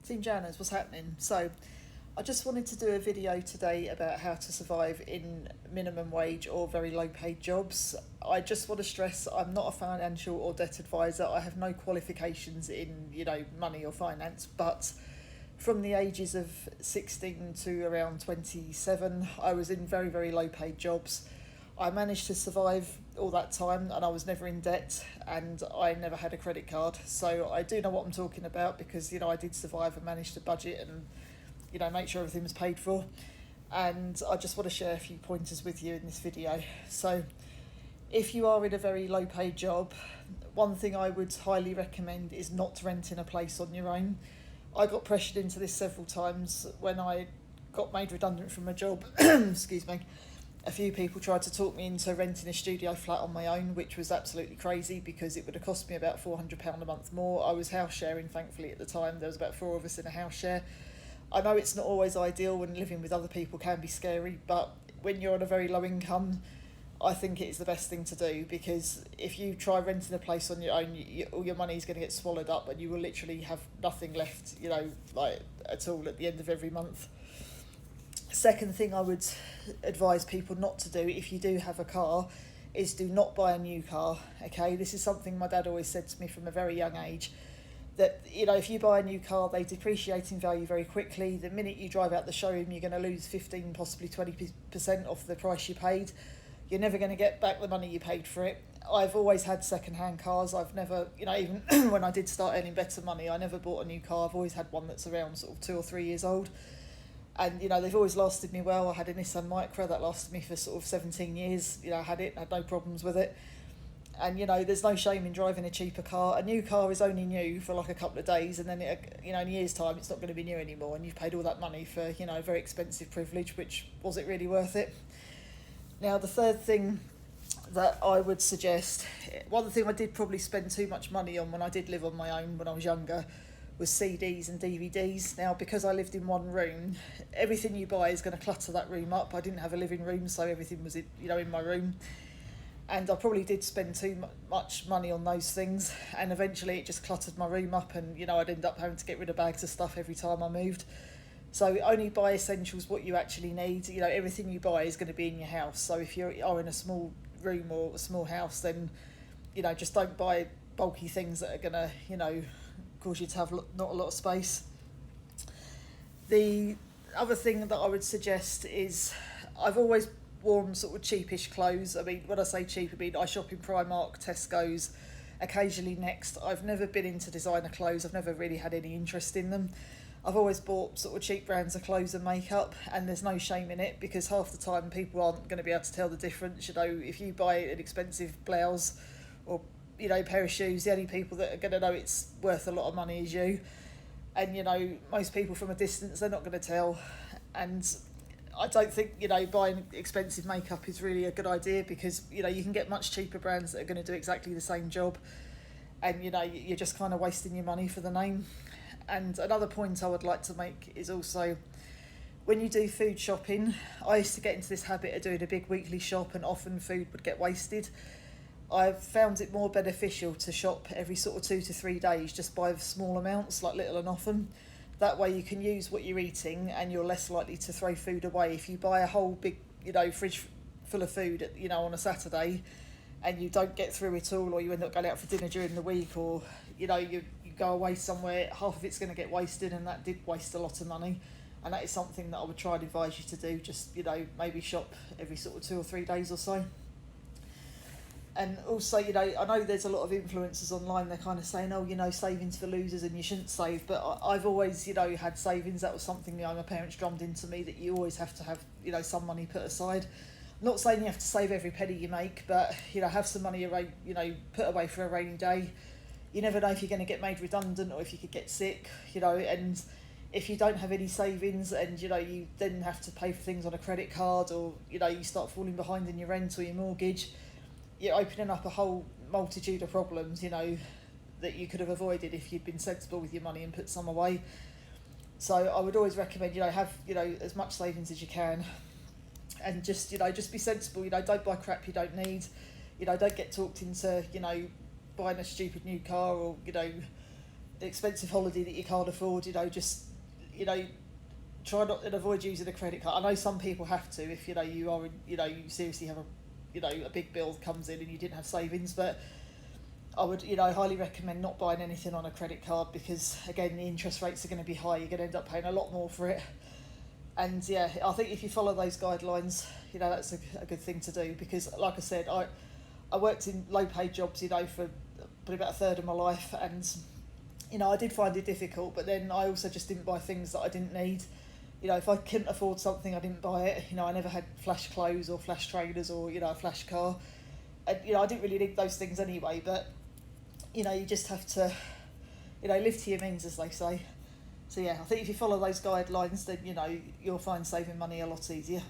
Team Janners, what's happening? So, I just wanted to do a video today about how to survive in minimum wage or very low paid jobs. I just want to stress I'm not a financial or debt advisor. I have no qualifications in, money or finance, but from the ages of 16 to around 27, I was in very, very low paid jobs. I managed to survive all that time and I was never in debt and I never had a credit card. So I do know what I'm talking about because, I did survive and managed to budget and, make sure everything was paid for. And I just want to share a few pointers with you in this video. So if you are in a very low paid job, one thing I would highly recommend is not renting a place on your own. I got pressured into this several times when I got made redundant from a job. Excuse me. A few people tried to talk me into renting a studio flat on my own, which was absolutely crazy because it would have cost me about £400 a month more. I was house sharing, thankfully, at the time. There was about 4 of us in a house share. I know it's not always ideal when living with other people can be scary, but when you're on a very low income, I think it is the best thing to do, because if you try renting a place on your own, all your money is going to get swallowed up and you will literally have nothing left, at all at the end of every month. Second thing I would advise people not to do if you do have a car is do not buy a new car, okay? This is something my dad always said to me from a very young age, that, if you buy a new car, they depreciate in value very quickly. The minute you drive out the showroom, you're going to lose 15, possibly 20% off the price you paid. You're never going to get back the money you paid for it. I've always had second-hand cars. I've never, even when I did start earning better money, I never bought a new car. I've always had one that's around sort of 2 or 3 years old. And, they've always lasted me well. I had a Nissan Micra that lasted me for sort of 17 years. I had no problems with it. And, there's no shame in driving a cheaper car. A new car is only new for like a couple of days, and then, in a year's time, it's not going to be new anymore. And you've paid all that money for, a very expensive privilege, which was it really worth it? Now, the third thing that I would suggest, one thing I did probably spend too much money on when I did live on my own when I was younger, was CDs and DVDs. Now, because I lived in one room, everything you buy is going to clutter that room up. I didn't have a living room, so everything was, in my room. And I probably did spend too much money on those things, and eventually it just cluttered my room up, and, I'd end up having to get rid of bags of stuff every time I moved. So only buy essentials, what you actually need. Everything you buy is going to be in your house. So if you are in a small room or a small house, then, just don't buy bulky things that are going to, cause you to have not a lot of space. The other thing that I would suggest is, I've always worn sort of cheapish clothes. I mean, when I say cheap, I shop in Primark, Tesco's, occasionally Next. I've never been into designer clothes. I've never really had any interest in them. I've always bought sort of cheap brands of clothes and makeup, and there's no shame in it, because half the time people aren't going to be able to tell the difference. If you buy an expensive blouse or pair of shoes, the only people that are going to know it's worth a lot of money is you. And most people from a distance, they're not going to tell. And I don't think buying expensive makeup is really a good idea, because you can get much cheaper brands that are going to do exactly the same job, and you're just kind of wasting your money for the name. And another point I would like to make is also, when you do food shopping, I used to get into this habit of doing a big weekly shop, and often food would get wasted. I've found it more beneficial to shop every sort of 2 to 3 days, just buy small amounts, like little and often. That way you can use what you're eating and you're less likely to throw food away. If you buy a whole big, fridge full of food, on a Saturday, and you don't get through it all, or you end up going out for dinner during the week, or, you go away somewhere, half of it's going to get wasted, and that did waste a lot of money. And that is something that I would try and advise you to do, just, maybe shop every sort of 2 or 3 days or so. And also, I know there's a lot of influencers online, they're kind of saying, savings for losers and you shouldn't save. But I've always, had savings. That was something, my parents drummed into me, that you always have to have, some money put aside. I'm not saying you have to save every penny you make, but, have some money, put away for a rainy day. You never know if you're going to get made redundant or if you could get sick, and if you don't have any savings and, you then have to pay for things on a credit card, or, you start falling behind in your rent or your mortgage, you're opening up a whole multitude of problems, that you could have avoided if you'd been sensible with your money and put some away. So I would always recommend, have, as much savings as you can, and just, just be sensible, don't buy crap you don't need, don't get talked into, buying a stupid new car, or, expensive holiday that you can't afford, you know, just, you know, try not and avoid using a credit card. I know some people have to if, you know, you are, you know, you seriously have a, you know, a big bill comes in and you didn't have savings, but I would, you know, highly recommend not buying anything on a credit card because, again, the interest rates are going to be high. You're going to end up paying a lot more for it. And yeah, I think if you follow those guidelines, you know, that's a good thing to do because, like I said, I worked in low-paid jobs, you know, for probably about a third of my life, and, you know, I did find it difficult, but then I also just didn't buy things that I didn't need. You know, if I couldn't afford something, I didn't buy it. You know, I never had flash clothes or flash trainers or, you know, a flash car. And, you know, I didn't really need those things anyway, but, you know, you just have to, you know, live to your means, as they say. So yeah, I think if you follow those guidelines, then, you know, you'll find saving money a lot easier.